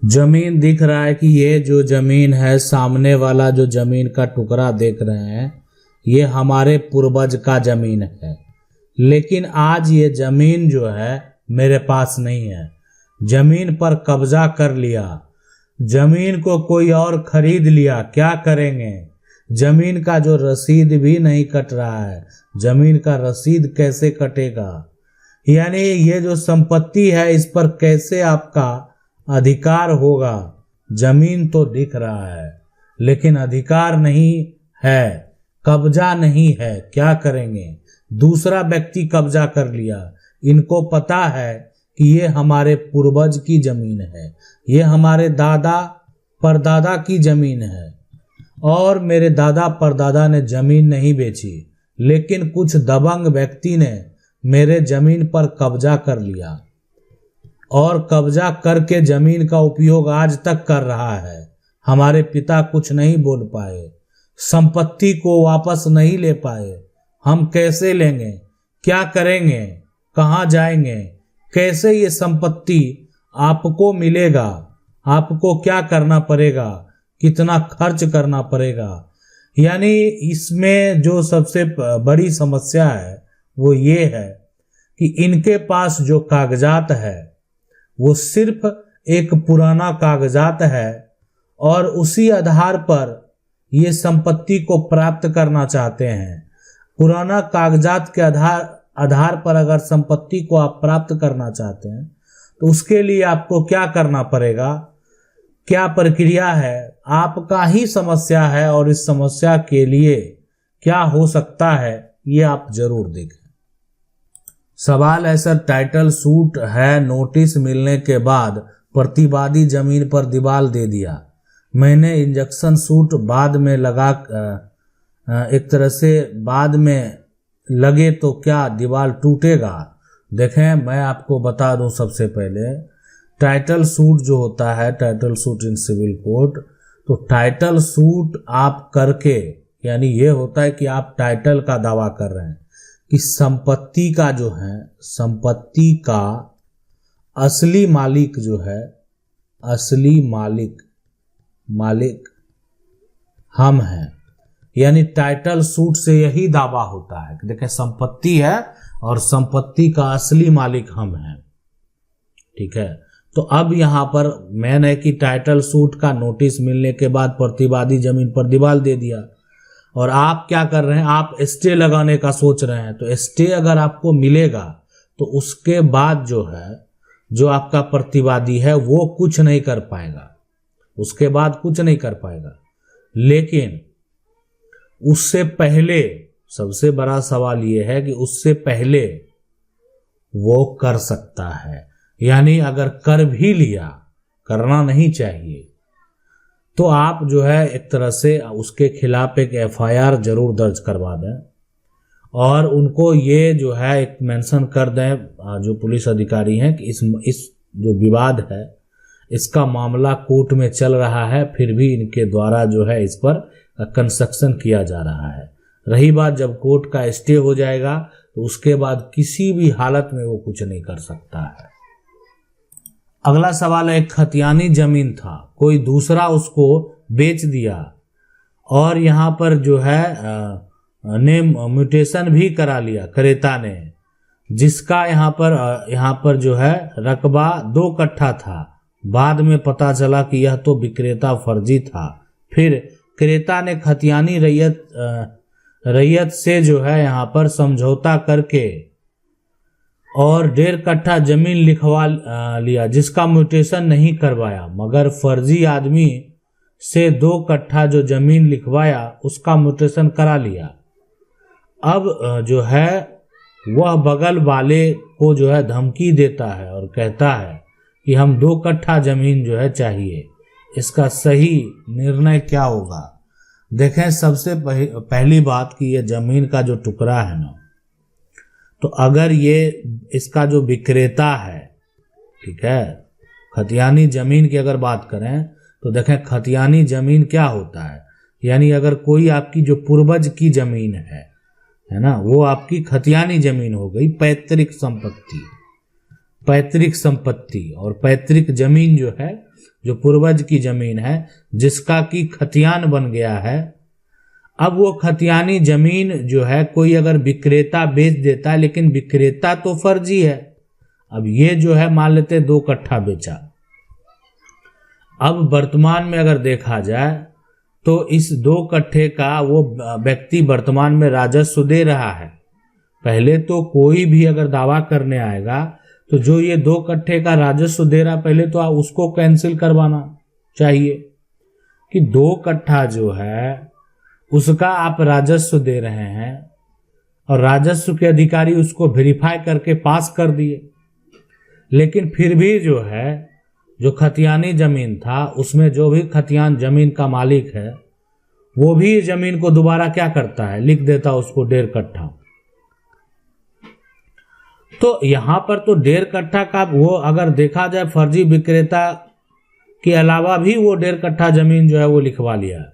जमीन दिख रहा है कि ये जो जमीन है, सामने वाला जो जमीन का टुकड़ा देख रहे हैं, ये हमारे पूर्वज का जमीन है। लेकिन आज ये जमीन जो है मेरे पास नहीं है। जमीन पर कब्जा कर लिया, जमीन को कोई और खरीद लिया। क्या करेंगे? जमीन का जो रसीद भी नहीं कट रहा है, जमीन का रसीद कैसे कटेगा? यानी ये जो संपत्ति है, इस पर कैसे आपका अधिकार होगा? जमीन तो दिख रहा है लेकिन अधिकार नहीं है, कब्जा नहीं है। क्या करेंगे? दूसरा व्यक्ति कब्जा कर लिया। इनको पता है कि ये हमारे पूर्वज की जमीन है, ये हमारे दादा परदादा की जमीन है, और मेरे दादा परदादा ने जमीन नहीं बेची, लेकिन कुछ दबंग व्यक्ति ने मेरे जमीन पर कब्जा कर लिया और कब्जा करके जमीन का उपयोग आज तक कर रहा है। हमारे पिता कुछ नहीं बोल पाए, संपत्ति को वापस नहीं ले पाए। हम कैसे लेंगे? क्या करेंगे? कहाँ जाएंगे? कैसे ये संपत्ति आपको मिलेगा? आपको क्या करना पड़ेगा? कितना खर्च करना पड़ेगा? यानी इसमें जो सबसे बड़ी समस्या है वो ये है कि इनके पास जो कागजात है वो सिर्फ एक पुराना कागजात है, और उसी आधार पर ये संपत्ति को प्राप्त करना चाहते हैं। पुराना कागजात के आधार पर अगर संपत्ति को आप प्राप्त करना चाहते हैं तो उसके लिए आपको क्या करना पड़ेगा? क्या प्रक्रिया है? आपका ही समस्या है, और इस समस्या के लिए क्या हो सकता है ये आप जरूर देखें। सवाल है सर, टाइटल सूट है, नोटिस मिलने के बाद प्रतिवादी जमीन पर दीवार दे दिया, मैंने इंजेक्शन सूट बाद में लगा, एक तरह से बाद में लगे तो क्या दीवार टूटेगा? देखें, मैं आपको बता दूं सबसे पहले, टाइटल सूट जो होता है, title suit in civil court, तो टाइटल सूट आप करके, यानी ये होता है कि आप टाइटल का दावा कर रहे हैं कि संपत्ति का जो है, संपत्ति का असली मालिक जो है, असली मालिक हम हैं। यानी टाइटल सूट से यही दावा होता है कि देखें संपत्ति है और संपत्ति का असली मालिक हम हैं। ठीक है, तो अब यहां पर मैन है कि टाइटल सूट का नोटिस मिलने के बाद प्रतिवादी जमीन पर दीवार दे दिया, और आप क्या कर रहे हैं? आप स्टे लगाने का सोच रहे हैं। तो स्टे अगर आपको मिलेगा तो उसके बाद जो है, जो आपका प्रतिवादी है वो कुछ नहीं कर पाएगा, उसके बाद कुछ नहीं कर पाएगा। लेकिन उससे पहले सबसे बड़ा सवाल ये है कि उससे पहले वो कर सकता है। यानी अगर कर भी लिया, करना नहीं चाहिए, तो आप जो है एक तरह से उसके खिलाफ एक एफआईआर जरूर दर्ज करवा दें, और उनको ये जो है एक मेंशन कर दें जो पुलिस अधिकारी हैं कि इस जो विवाद है, इसका मामला कोर्ट में चल रहा है, फिर भी इनके द्वारा जो है इस पर कंस्ट्रक्शन किया जा रहा है। रही बात जब कोर्ट का स्टे हो जाएगा तो उसके बाद किसी भी हालत में वो कुछ नहीं कर सकता है। अगला सवाल है, एक खतियानी जमीन था, कोई दूसरा उसको बेच दिया, और यहाँ पर जो है ने म्यूटेशन भी करा लिया क्रेता ने, जिसका यहाँ पर जो है रकबा 2 कट्ठा था। बाद में पता चला कि यह तो विक्रेता फर्जी था। फिर क्रेता ने खतियानी रैयत से जो है यहाँ पर समझौता करके और 1.5 कट्ठा जमीन लिखवा लिया, जिसका म्यूटेशन नहीं करवाया, मगर फर्जी आदमी से 2 कट्ठा जो जमीन लिखवाया उसका म्यूटेशन करा लिया। अब जो है वह बगल वाले को जो है धमकी देता है और कहता है कि हम 2 कट्ठा जमीन जो है चाहिए। इसका सही निर्णय क्या होगा? देखें, सबसे पहली बात कि ये जमीन का जो टुकड़ा है ना, तो अगर ये इसका जो विक्रेता है, ठीक है, खतियानी जमीन की अगर बात करें तो देखें खतियानी जमीन क्या होता है। यानी अगर कोई आपकी जो पूर्वज की जमीन है ना, वो आपकी खतियानी जमीन हो गई, पैतृक संपत्ति। पैतृक संपत्ति और पैतृक जमीन जो है, जो पूर्वज की जमीन है, जिसका की खतियान बन गया है, अब वो खतियानी जमीन जो है कोई अगर विक्रेता बेच देता है, लेकिन विक्रेता तो फर्जी है। अब ये जो है मान लेते 2 कट्ठा बेचा। अब वर्तमान में अगर देखा जाए तो इस 2 कट्ठे का वो व्यक्ति वर्तमान में राजस्व दे रहा है। पहले तो कोई भी अगर दावा करने आएगा तो जो ये 2 कट्ठे का राजस्व दे रहा, पहले तो आप उसको कैंसिल करवाना चाहिए कि 2 कट्ठा जो है उसका आप राजस्व दे रहे हैं, और राजस्व के अधिकारी उसको वेरीफाई करके पास कर दिए। लेकिन फिर भी जो है जो खतियानी जमीन था, उसमें जो भी खतियान जमीन का मालिक है वो भी जमीन को दोबारा क्या करता है, लिख देता उसको 1.5 कट्ठा। तो यहां पर तो 1.5 कट्ठा का वो अगर देखा जाए फर्जी विक्रेता के अलावा भी वो 1.5 कट्ठा जमीन जो है वो लिखवा लिया है।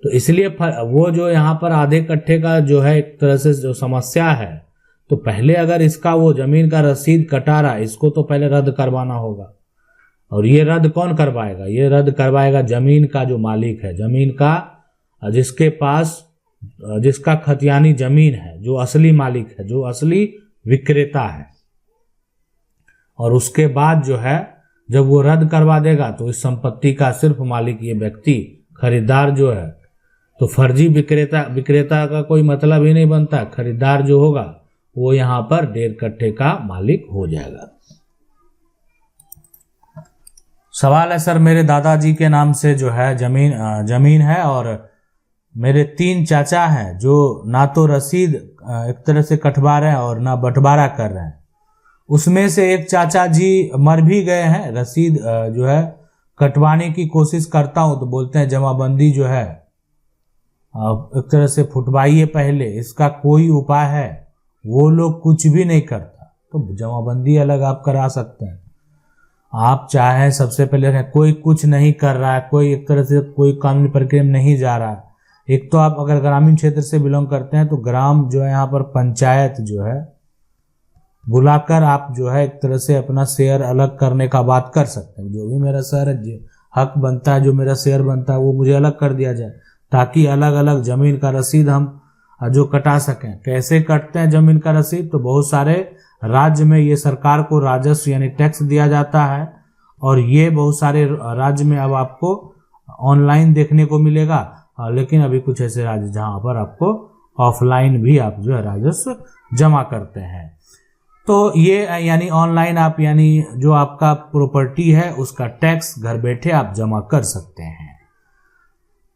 तो इसलिए वो जो यहाँ पर आधे कट्ठे का जो है एक तरह से जो समस्या है, तो पहले अगर इसका वो जमीन का रसीद कटा रहा, इसको तो पहले रद्द करवाना होगा। और ये रद्द कौन करवाएगा? ये रद्द करवाएगा जमीन का जो मालिक है, जमीन का जिसके पास जिसका खतियानी जमीन है, जो असली मालिक है, जो असली विक्रेता है। और उसके बाद जो है जब वो रद्द करवा देगा तो इस संपत्ति का सिर्फ मालिक ये व्यक्ति, खरीदार जो है, तो फर्जी विक्रेता का कोई मतलब ही नहीं बनता। खरीदार जो होगा वो यहाँ पर 1.5 कट्ठे का मालिक हो जाएगा। सवाल है सर, मेरे दादाजी के नाम से जो है जमीन है और मेरे 3 चाचा हैं जो ना तो रसीद एक तरह से कटवा रहे हैं और ना बंटवारा कर रहे हैं। उसमें से एक चाचा जी मर भी गए हैं। रसीद जो है कटवाने की कोशिश करता हूं तो बोलते हैं जमाबंदी जो है एक तरह से फुटवाइए पहले, इसका कोई उपाय है? वो लोग कुछ भी नहीं करता। तो जमाबंदी अलग आप करा सकते हैं। आप चाहे सबसे पहले कोई कुछ नहीं कर रहा है, कोई एक तरह से कोई कानूनी प्रक्रिया में नहीं जा रहा है। एक तो आप अगर ग्रामीण क्षेत्र से बिलोंग करते हैं तो ग्राम जो है यहाँ पर पंचायत जो है बुलाकर आप जो है एक तरह से अपना शेयर अलग करने का बात कर सकते हैं। जो भी मेरा शेयर हक बनता है, जो मेरा शेयर बनता है वो मुझे अलग कर दिया जाए, ताकि अलग अलग जमीन का रसीद हम जो कटा सकें। कैसे कटते हैं जमीन का रसीद? तो बहुत सारे राज्य में ये सरकार को राजस्व यानी टैक्स दिया जाता है, और ये बहुत सारे राज्य में अब आपको ऑनलाइन देखने को मिलेगा। लेकिन अभी कुछ ऐसे राज्य जहां पर आपको ऑफलाइन भी आप जो है राजस्व जमा करते हैं। तो ये यानी ऑनलाइन आप यानी जो आपका प्रॉपर्टी है उसका टैक्स घर बैठे आप जमा कर सकते हैं।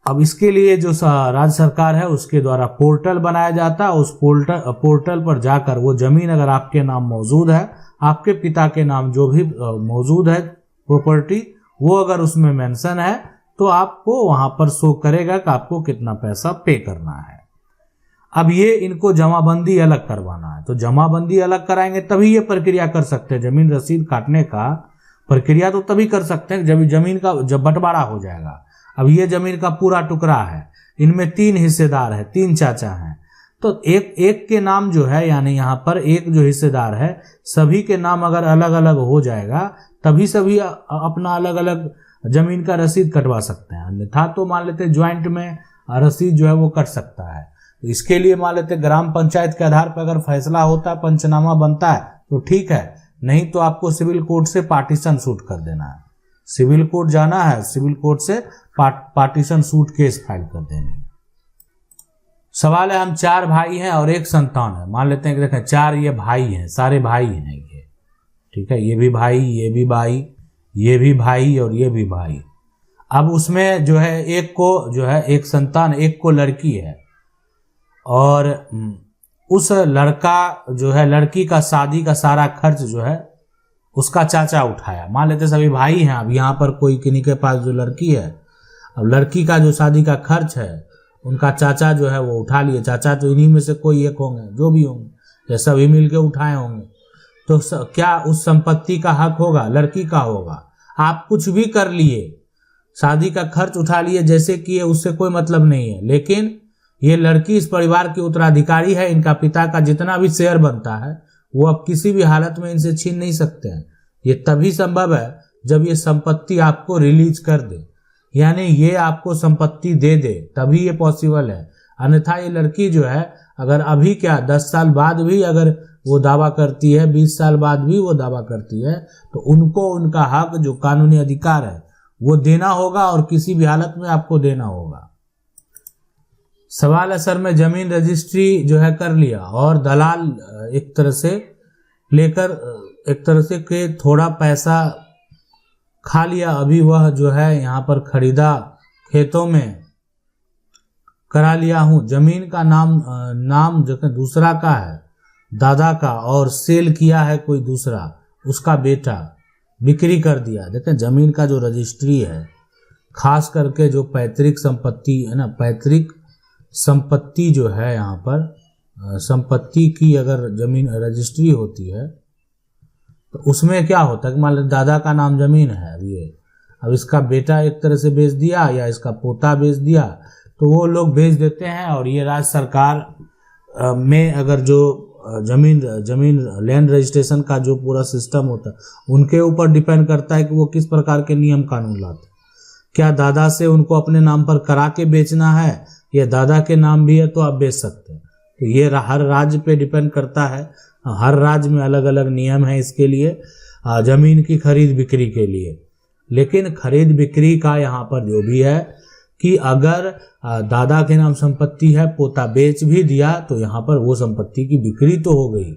अब इसके लिए जो राज्य सरकार है उसके द्वारा पोर्टल बनाया जाता है। उस पोर्टल पर जाकर वो जमीन अगर आपके नाम मौजूद है, आपके पिता के नाम जो भी मौजूद है प्रॉपर्टी, वो अगर उसमें मेंशन है तो आपको वहां पर शो करेगा कि आपको कितना पैसा पे करना है। अब ये इनको जमाबंदी अलग करवाना है, तो जमाबंदी अलग कराएंगे तभी ये प्रक्रिया कर सकते हैं। जमीन रसीद काटने का प्रक्रिया तो तभी कर सकते हैं जब जमीन का जब बंटवारा हो जाएगा। अब ये जमीन का पूरा टुकड़ा है, इनमें 3 हिस्सेदार है, 3 चाचा हैं, तो एक के नाम जो है यानी यहाँ पर एक जो हिस्सेदार है सभी के नाम अगर अलग अलग हो जाएगा तभी सभी अपना अलग अलग जमीन का रसीद कटवा सकते हैं। अन्यथा तो मान लेते ज्वाइंट में रसीद जो है वो कट सकता है। इसके लिए मान लेते ग्राम पंचायत के आधार पर अगर फैसला होता है, पंचनामा बनता है तो ठीक है, नहीं तो आपको सिविल कोर्ट से पार्टीशन सूट कर देना है। सिविल कोर्ट जाना है, सिविल कोर्ट से पार्टीशन सूट केस फाइल कर देनी है। सवाल है, हम 4 भाई हैं और 1 संतान है। मान लेते हैं कि देखें 4 ये भाई हैं, सारे भाई हैं ये, ठीक है, ये भी भाई, ये भी भाई, ये भी भाई और ये भी भाई। अब उसमें जो है एक को जो है एक संतान, एक को लड़की है, और उस लड़का जो है लड़की का शादी का सारा खर्च जो है उसका चाचा उठाया। मान लेते सभी भाई हैं, अब यहाँ पर कोई किन्हीं के पास जो लड़की है, अब लड़की का जो शादी का खर्च है उनका चाचा जो है वो उठा लिए। चाचा तो इन्हीं में से कोई एक होंगे, जो भी होंगे, या सभी मिलके उठाए होंगे। तो क्या उस संपत्ति का हक होगा? लड़की का होगा। आप कुछ भी कर लिए, शादी का खर्च उठा लिए, जैसे किए, उससे कोई मतलब नहीं है। लेकिन ये लड़की इस परिवार की उत्तराधिकारी है, इनका पिता का जितना भी शेयर बनता है वो अब किसी भी हालत में इनसे छीन नहीं सकते हैं। ये तभी संभव है जब ये संपत्ति आपको रिलीज कर दे, यानी ये आपको संपत्ति दे दे, तभी ये पॉसिबल है। अन्यथा ये लड़की जो है अगर अभी क्या 10 साल बाद भी अगर वो दावा करती है, 20 साल बाद भी वो दावा करती है, तो उनको उनका हक जो कानूनी अधिकार है वो देना होगा और किसी भी हालत में आपको देना होगा। सवाल है सर मैं जमीन रजिस्ट्री जो है कर लिया और दलाल एक तरह से लेकर एक तरह से के थोड़ा पैसा खा लिया, अभी वह जो है यहाँ पर खरीदा खेतों में करा लिया हूँ, जमीन का नाम जो है दूसरा का है, दादा का, और सेल किया है कोई दूसरा, उसका बेटा, बिक्री कर दिया। देखें जमीन का जो रजिस्ट्री है, खास करके जो पैतृक संपत्ति है ना, पैतृक संपत्ति जो है यहाँ पर संपत्ति की अगर जमीन रजिस्ट्री होती है तो उसमें क्या होता है कि मान लो दादा का नाम जमीन है, अब इसका बेटा एक तरह से बेच दिया या इसका पोता बेच दिया, तो वो लोग बेच देते हैं और ये राज्य सरकार में अगर जो जमीन लैंड रजिस्ट्रेशन का जो पूरा सिस्टम होता है उनके ऊपर डिपेंड करता है कि वो किस प्रकार के नियम कानून लाते हैं। क्या दादा से उनको अपने नाम पर करा के बेचना है या दादा के नाम भी है तो आप बेच सकते हैं। तो ये हर राज्य पे डिपेंड करता है, हर राज्य में अलग अलग नियम है इसके लिए जमीन की खरीद बिक्री के लिए। लेकिन खरीद बिक्री का यहाँ पर जो भी है कि अगर दादा के नाम संपत्ति है, पोता बेच भी दिया, तो यहाँ पर वो संपत्ति की बिक्री तो हो गई।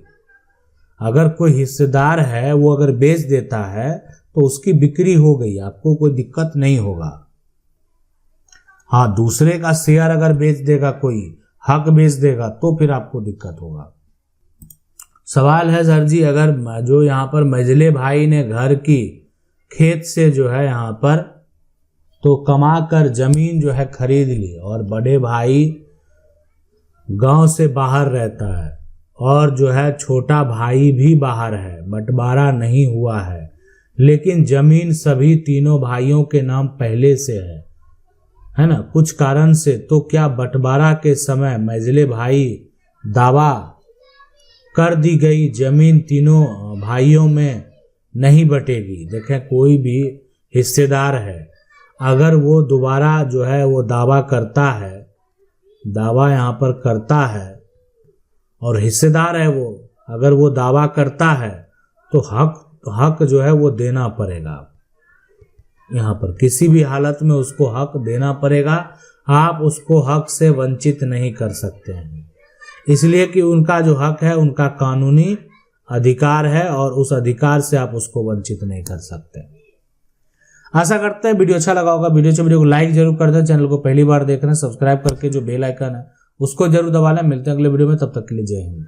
अगर कोई हिस्सेदार है वो अगर बेच देता है तो उसकी बिक्री हो गई, आपको कोई दिक्कत नहीं होगा। हाँ, दूसरे का शेयर अगर बेच देगा, कोई हक बेच देगा, तो फिर आपको दिक्कत होगा। सवाल है सर जी अगर जो यहाँ पर मझले भाई ने घर की खेत से जो है यहाँ पर तो कमा कर जमीन जो है खरीद ली और बड़े भाई गांव से बाहर रहता है और जो है छोटा भाई भी बाहर है, बंटवारा नहीं हुआ है, लेकिन जमीन सभी तीनों भाइयों के नाम पहले से है ना, कुछ कारण से, तो क्या बंटवारा के समय मझले भाई दावा कर दी गई जमीन तीनों भाइयों में नहीं बटेगी? देखें कोई भी हिस्सेदार है अगर वो दोबारा जो है वो दावा करता है, दावा यहाँ पर करता है और हिस्सेदार है वो, अगर वो दावा करता है तो हक जो है वो देना पड़ेगा। यहाँ पर किसी भी हालत में उसको हक देना पड़ेगा, आप उसको हक से वंचित नहीं कर सकते हैं, इसलिए कि उनका जो हक है उनका कानूनी अधिकार है और उस अधिकार से आप उसको वंचित नहीं कर सकते। आशा करते हैं वीडियो अच्छा लगा होगा। वीडियो को लाइक जरूर कर दें, चैनल को पहली बार देख रहे हैं सब्सक्राइब करके जो बेल आइकन है उसको जरूर दबा लें। मिलते हैं अगले वीडियो में, तब तक के लिए जय हिंद।